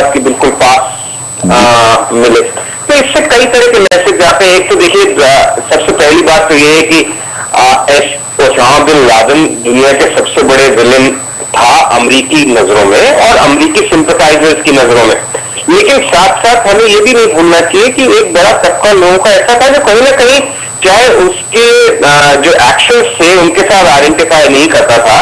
इस्लामाबाद की बिल्कुल पास मिले। तो इससे कई तरह के मैसेज आते हैं। एक तो देखिए सबसे पहली बात तो ये है कि ओसामा बिन लादेन दुनिया के सबसे बड़े विलेन था अमेरिकी नजरों में और अमेरिकी सिंपथाइजर्स की नजरों में। लेकिन साथ साथ हमें ये भी नहीं भूलना चाहिए कि एक बड़ा तबका लोगों का ऐसा था जो कहीं ना कहीं चाहे उसके जो एक्शंस थे उनके साथ आइडेंटिफाई नहीं करता था,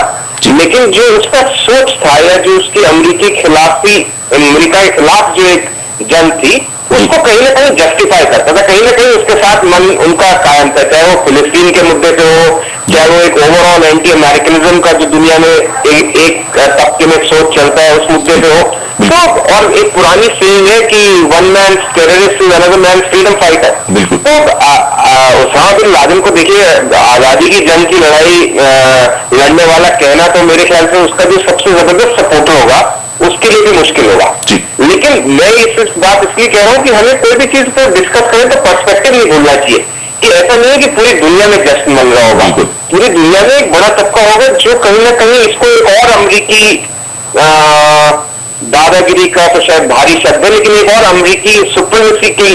लेकिन जो उसका सोच था या जो उसकी अमेरिका के खिलाफ जो एक जंग थी उसको कहीं ना कहीं जस्टिफाई करता था, कहीं ना कहीं उसके साथ मन उनका कायम था, चाहे वो फिलिस्तीन के मुद्दे पे हो, चाहे वो एक ओवरऑल एंटी अमेरिकनिज्म का जो दुनिया में एक तबके में सोच चलता है उस मुद्दे पे हो। तो और एक पुरानी सेइंग है कि one man terrorist is another man freedom fighter. तो ओसामा बिन लादेन को देखिए आजादी की जंग की लड़ाई लड़ने वाला कहना तो मेरे ख्याल से उसका जो सबसे जबरदस्त सपोर्टर होगा उसके लिए भी मुश्किल होगा। लेकिन मैं इस बात इसलिए कह रहा हूं कि हमें कोई भी चीज पर डिस्कस करें तो पर्सपेक्टिव नहीं भूलना चाहिए कि ऐसा नहीं है कि पूरी दुनिया में जश्न मन रहा होगा। पूरी दुनिया में एक बड़ा तबका होगा जो कहीं ना कहीं इसको एक और अमेरिकी दादागिरी का तो शायद भारी शब्द है, लेकिन एक और अमेरिकी सुप्रीमेसी की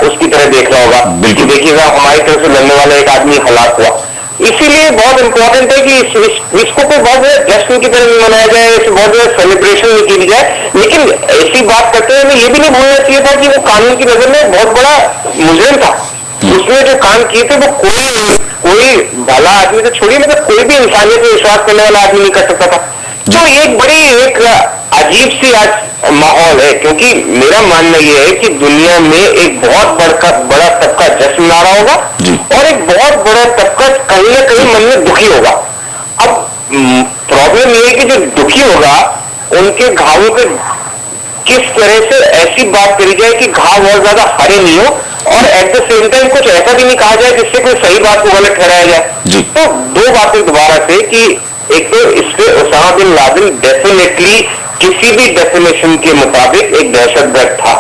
उसकी तरह देख रहा होगा। देखिएगा हमारी तरफ से लड़ने वाला एक आदमी हलाक हुआ। इसीलिए बहुत इंपॉर्टेंट है कि इसको कोई बहुत ज्यादा जश्न की तरह नहीं मनाया जाए, इसे बहुत ज्यादा सेलिब्रेशन नहीं की जाए। लेकिन ऐसी बात करते हुए हमें ये भी नहीं भूलना चाहिए था कि वो कानून की नजर में बहुत बड़ा मुजरिम था। उसने जो काम किए थे वो कोई भला आदमी तो छोड़िए, मतलब कोई भी इंसानियत में विश्वास करने वाला आदमी नहीं कर सकता था। तो एक बड़ी एक अजीब सी आज माहौल है, क्योंकि मेरा मानना यह है कि दुनिया में एक बहुत बड़ा तबका जश्न मना रहा होगा और एक बहुत बड़ा तबका कहीं ना कहीं मन में दुखी होगा। अब प्रॉब्लम यह है कि जो दुखी होगा उनके घावों पे किस तरह से ऐसी बात करी जाए कि घाव बहुत ज्यादा हरे नहीं हो और एट द सेम टाइम कुछ ऐसा भी नहीं कहा जाए जिससे कोई सही बात को गलत ठहराया जाए। तो दो बातें दोबारा से कि एक तो इससे ओसामा बिन लादेन डेफिनेटली किसी भी डेफिनेशन के मुताबिक एक दहशतगर्द था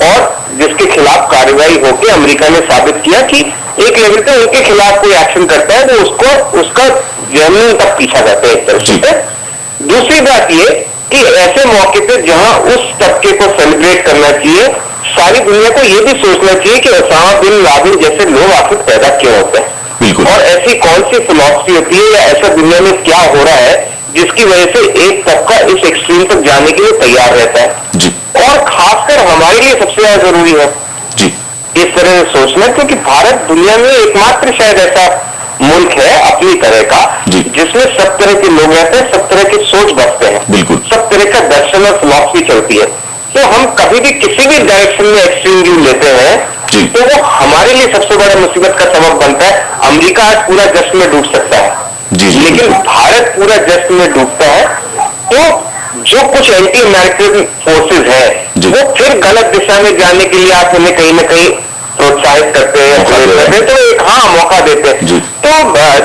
और जिसके खिलाफ कार्रवाई होकर अमेरिका ने साबित किया कि एक लेवल पे उनके खिलाफ कोई एक्शन करता है तो उसको उसका जमीन तक पीछा करते हैं एक तरह से। दूसरी बात ये कि ऐसे मौके पे जहां उस तबके को सेलिब्रेट करना चाहिए, सारी दुनिया को यह भी सोचना चाहिए कि ओसामा बिन लादेन जैसे लोग आखिर पैदा क्यों होते हैं और ऐसी कौन सी फिलॉसफी होती है या ऐसा दुनिया में क्या हो रहा है जिसकी वजह से एक तबका इस एक्सट्रीम तक जाने के लिए तैयार रहता है। और खासकर हमारे लिए सबसे ज्यादा जरूरी है इस तरह से सोचना, क्योंकि भारत दुनिया में एकमात्र शायद ऐसा मुल्क है अपनी तरह का जिसमें सब तरह के लोग रहते हैं, सब तरह के सोच बसते हैं, सब तरह का दर्शन और फिलॉसफी चलती है। तो हम कभी भी किसी भी डायरेक्शन में एक्सट्रीम व्यू लेते हैं तो वो हमारे लिए सबसे बड़ा मुसीबत का सबब बनता है। अमेरिका आज पूरा जश्न में डूब सकता है लेकिन भारत पूरा जश्न में डूबता है तो जो कुछ एंटी अमेरिकन फोर्सेज है वो फिर गलत दिशा में जाने के लिए आप हमें कहीं ना कहीं प्रोत्साहित करते हैं तो एक मौका देते हैं। तो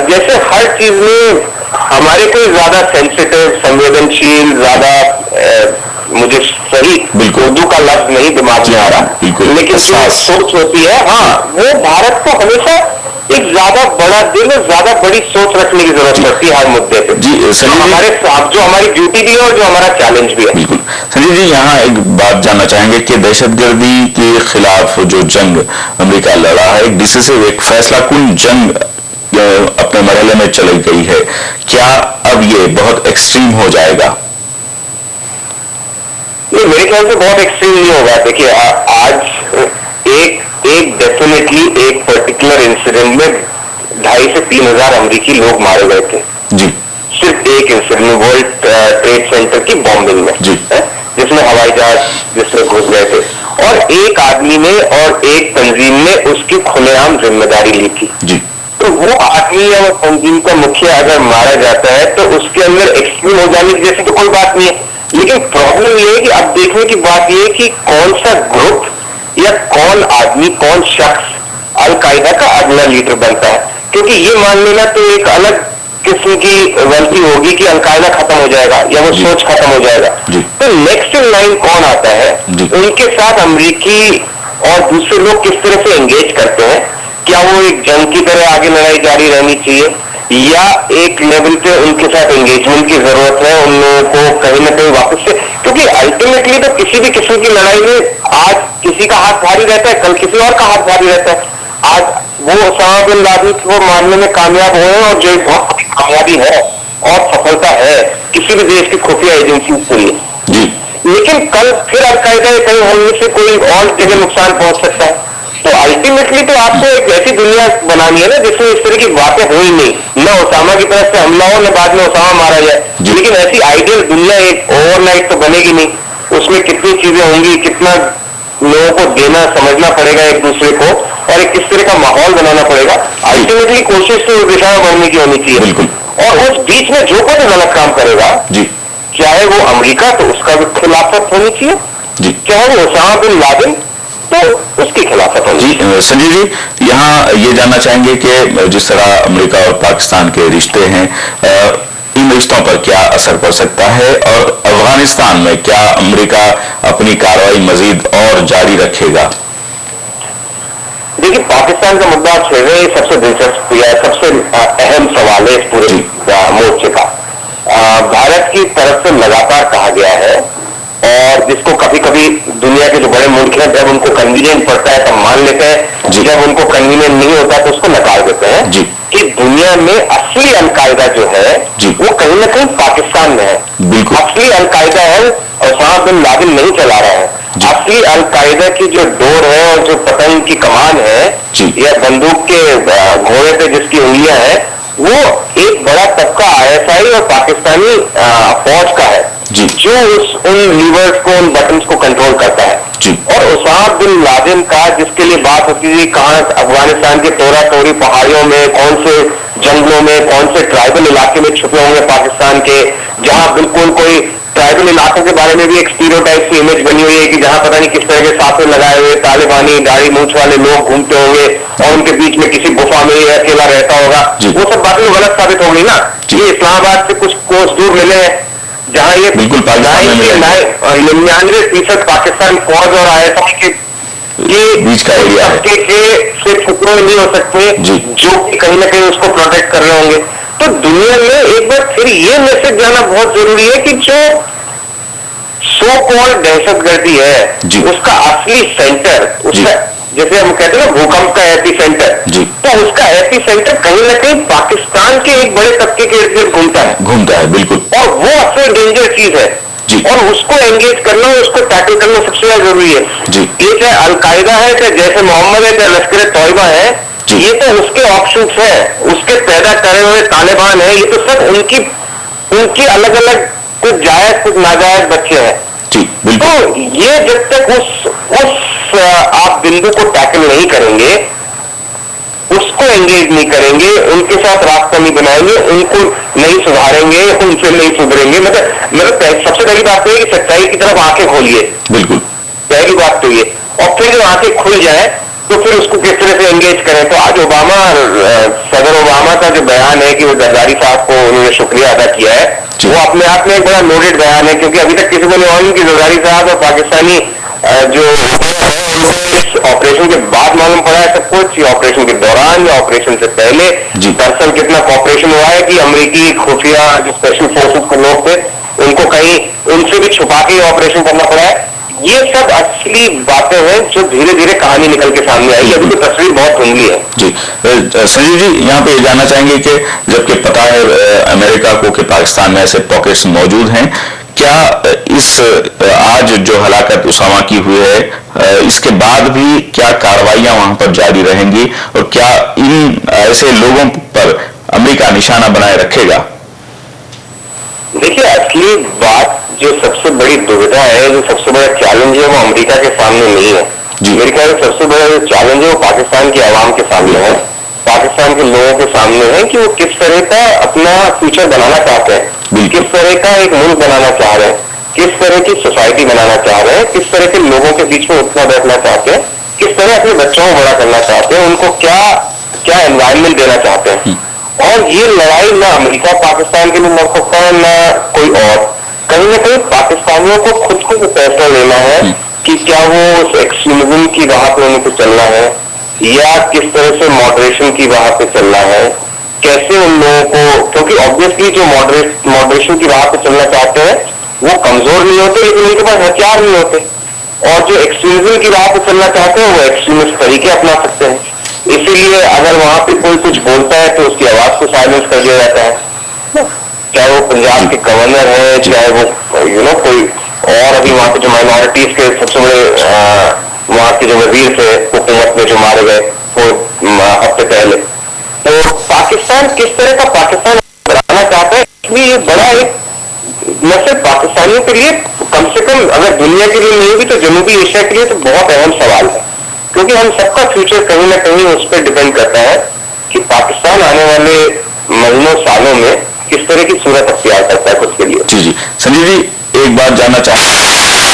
जैसे हर चीज में हमारे कोई ज्यादा सेंसिटिव संवेदनशील ज्यादा मुझे सही उर्दू का लफ्ज नहीं दिमाग में आ रहा, लेकिन जो सोच होती है वो भारत को हमेशा एक ज्यादा बड़ा दिल और ज्यादा बड़ी सोच रखने की जरूरत पड़ती है हर मुद्दे पे। हमारे साथ जो हमारी ड्यूटी भी है और जो हमारा चैलेंज भी है। बिल्कुल संजीव जी, यहाँ एक बात जानना चाहेंगे कि दहशतगर्दी के खिलाफ जो जंग अमेरिका लड़ा है, एक डिसिसिव एक फैसला कुन जंग अपने मरहले में चली गई है, क्या अब ये बहुत एक्सट्रीम हो जाएगा? मेरे ख्याल से बहुत एक्सट्रीम नहीं होगा। देखिए आज एक डेफिनेटली एक पर्टिकुलर इंसिडेंट में 2,500 से 3,000 अमेरिकी लोग मारे गए थे सिर्फ एक इंसिडेंट में, वर्ल्ड ट्रेड सेंटर की बॉम्बिंग में जिसमें हवाई जहाज जिसमें घुस गए थे और एक आदमी ने और एक तंजीम ने उसकी खुलेआम जिम्मेदारी ली थी। तो वो आदमी या वो तंजीम का मुखिया अगर मारा जाता है तो उसके अंदर एक्सट्रीम हो जाने जैसी तो कोई बात नहीं है, लेकिन प्रॉब्लम ये है कि अब देखने की बात ये है कि कौन सा ग्रुप या कौन आदमी कौन शख्स अलकायदा का अगला लीडर बनता है, क्योंकि ये मान लेना तो एक अलग किस्म की गलती होगी कि अलकायदा खत्म हो जाएगा या वो सोच खत्म हो जाएगा। तो नेक्स्ट इन लाइन कौन आता है, उनके साथ अमेरिकी और दूसरे लोग किस तरह से एंगेज करते हैं, क्या वो एक जंग की तरह आगे लड़ाई जारी रहनी चाहिए या एक लेवल पे उनके साथ एंगेजमेंट की जरूरत है, उन लोगों को कहीं ना कहीं वापस से, क्योंकि अल्टीमेटली अल्टीमेटली तो किसी भी किस्म की लड़ाई में आज किसी का हाथ भारी रहता है, कल किसी और का हाथ भारी रहता है। आज वो ओसामा बिन लादेन को मारने में कामयाब हुए हैं और जो एक बहुत बड़ी कामयाबी है और सफलता है किसी भी देश की खुफिया एजेंसी के लिए। लेकिन कल फिर अलकायदा कहीं हमने से कोई और जगह नुकसान पहुंच सकता है। तो अल्टीमेटली तो आपको एक ऐसी दुनिया बनानी है ना जिसमें इस तरह की बातें हो ही नहीं, न ओसामा की तरफ से हमला हो न बाद में ओसामा मारा जाए। लेकिन ऐसी आइडियल दुनिया एक ओवरनाइट तो बनेगी नहीं, उसमें कितनी चीजें होंगी, कितना लोगों को देना समझना पड़ेगा एक दूसरे को और एक किस तरह का माहौल बनाना पड़ेगा। अल्टीमेटली कोशिश तो उस दिशा में बढ़ने की होनी चाहिए। बिल्कुल। और उस बीच में जो कोई गलत काम करेगा चाहे वो अमेरिका तो उसका भी खिलाफत होनी चाहिए, चाहे वो ओसामा बिन लादेन तो उसकी खिलाफत होनी चाहिए। संजय जी, यहाँ ये जानना चाहेंगे कि जिस तरह अमेरिका और पाकिस्तान के रिश्ते हैं, इन रिश्तों पर क्या असर पड़ सकता है और अफगानिस्तान में क्या अमेरिका अपनी कार्रवाई मजीद और जारी रखेगा? देखिए, पाकिस्तान का मुद्दा छेड़ रहे हैं, सबसे दिलचस्प या सबसे अहम सवाल है इस पूरे मोर्चे का। भारत की तरफ से लगातार कहा गया है और जिसको कभी कभी दुनिया के जो बड़े मुल्क हैं जब उनको कन्वीनियंट पड़ता है तब मान लेते हैं, जब उनको कन्वीनियंट नहीं होता तो उसको नकार देते हैं कि दुनिया में असली अलकायदा जो है वो कहीं ना कहीं पाकिस्तान में है। असली अलकायदा है ओसामा बिन लादेन नहीं चला रहा है। असली अलकायदा की जो डोर है और जो पतंग की कमान है या बंदूक के घोड़े पे जिसकी उंगलियां हैं वो एक बड़ा तबका ISI और पाकिस्तानी फौज का है जो उन लीवर्स को, उन बटन्स को कंट्रोल करता है। और ओसामा बिन लादेन का जिसके लिए बात होती थी कहाँ अफगानिस्तान के तोरा तोरी पहाड़ियों में, कौन से जंगलों में, कौन से ट्राइबल इलाके में छुपे होंगे पाकिस्तान के, जहां बिल्कुल कोई ट्राइबल इलाकों के बारे में भी एक स्टीरियोटाइप की इमेज बनी हुई है कि जहां पता नहीं किस तरह के साफे लगाए हुए तालिबानी दाढ़ी मूंछ वाले लोग घूमते होंगे और उनके बीच में किसी गुफा में ये अकेला रहता होगा। वो सब बातें गलत साबित हो गई ना। ये इस्लामाबाद से कुछ कोस दूर मिले हैं जहां ये 99% पाकिस्तान फौज और ISI के बीच का एरिया है से टुकड़े नहीं हो सकते जो कि कहीं ना कहीं उसको प्रोटेक्ट कर रहे होंगे। तो दुनिया में एक बार फिर ये मैसेज जाना बहुत जरूरी है कि जो सो कॉल्ड दहशतगर्दी है उसका असली सेंटर, उसका जैसे हम कहते हैं ना भूकंप का एपी सेंटर, तो उसका एपी सेंटर कहीं ना कहीं पाकिस्तान के एक बड़े तबके के इर्द गिर्द घूमता है। बिल्कुल। और वो असली डेंजर चीज है और उसको एंगेज करना, उसको टैकल करना सबसे ज्यादा जरूरी है। ये चाहे अलकायदा है, चाहे जैसे मोहम्मद है, चाहे लश्कर तौयबा है, ये तो उसके ऑप्शंस है, उसके पैदा करे हुए तालिबान है, ये तो सब उनकी अलग अलग कुछ जायज कुछ नाजायज बच्चे हैं। तो ये जब तक उस आप बिंदु को टैकल नहीं करेंगे, उसको एंगेज नहीं करेंगे, उनके साथ रास्ता नहीं बनाएंगे, उनको नहीं सुधारेंगे, उनसे नहीं सुधरेंगे। मतलब सबसे पहली बात तो है कि सच्चाई की तरफ आंखें खोलिए। बिल्कुल पहली बात तो ये। और फिर जब आंखें खुल जाए तो फिर उसको किस तरह से एंगेज करें। तो आज सदर ओबामा का जो बयान है कि वो जरदारी साहब को उन्होंने शुक्रिया अदा किया है, वो अपने आप में एक बड़ा लोडेड बयान है क्योंकि अभी तक किसी को नहीं मालूम कि जरदारी साहब और पाकिस्तानी जो इस ऑपरेशन के बाद मालूम पड़ा है सब कुछ, ऑपरेशन के दौरान या ऑपरेशन से पहले दरअसल कितना कॉपरेशन हुआ है कि अमेरिकी खुफिया जो स्पेशल फोर्सेस के लोग थे उनको कहीं उनसे भी छुपा के ऑपरेशन करना पड़ा है। ये सब असली बातें हैं जो धीरे धीरे कहानी निकल के सामने आई। अभी तो तस्वीर बहुत धुंधली है। जी संजीव जी, यहाँ पे जानना चाहेंगे कि जबकि पता है अमेरिका को कि पाकिस्तान में ऐसे पॉकेट्स मौजूद हैं, क्या इस आज जो हलाकत उसामा की हुई है इसके बाद भी क्या कार्रवाइयां वहां पर जारी रहेंगी और क्या इन ऐसे लोगों पर अमेरिका निशाना बनाए रखेगा? देखिए, असली बात जो सबसे बड़ी दुविधा है, जो सबसे बड़ा चैलेंज है वो अमेरिका के सामने नहीं है। अमेरिका का सबसे बड़ा जो चैलेंज है वो पाकिस्तान की आवाम के सामने है, पाकिस्तान के लोगों के सामने है कि वो किस तरह का अपना फ्यूचर बनाना चाहते हैं, किस तरह का एक मुल्क बनाना चाह रहे हैं, किस तरह की सोसाइटी बनाना चाह रहे हैं, किस तरह के लोगों के बीच में उठना बैठना चाहते हैं, किस तरह अपने बच्चों को बड़ा करना चाहते हैं, उनको क्या क्या एनवायरमेंट देना चाहते हैं। और ये लड़ाई ना अमेरिका पाकिस्तान के लिए लड़ सकता है ना कोई और। कहीं ना कहीं पाकिस्तानियों को खुद को फैसला लेना है कि क्या वो उस एक्सट्रीमिज्म की राह पे उनको चलना है या किस तरह से मॉडरेशन की राह पे चलना है, कैसे उन लोगों को, क्योंकि ऑब्वियसली जो मॉडरेशन की राह पे चलना चाहते हैं वो कमजोर नहीं होते, लेकिन उनके पास हथियार नहीं होते, और जो एक्सट्रीमिज्म की राह पर चलना चाहते हैं वो एक्सट्रीमिस्ट तरीके अपना सकते हैं। इसीलिए अगर वहां पे कोई कुछ बोलता है तो उसकी आवाज को साइलेंस कर दिया जाता है, चाहे वो पंजाब के गवर्नर है, चाहे वो कोई और अभी वहां पे जो माइनॉरिटीज के सबसे बड़े वहां के जो वजीर थे हुकूमत में जो मारे गए हफ्ते पहले। तो पाकिस्तान किस तरह का पाकिस्तान बनाना चाहता है, इसलिए ये बड़ा एक न सिर्फ पाकिस्तानियों के लिए, कम से कम अगर दुनिया के लिए नहीं भी तो जनूबी एशिया के लिए तो बहुत अहम सवाल है, क्योंकि हम सबका फ्यूचर कहीं ना कहीं उस पर डिपेंड करता है कि पाकिस्तान आने वाले महीनों सालों में किस तरह की सूरत अख्तियार करता है खुद के लिए। जी जी संजीव जी, एक बात जानना चाहता हूँ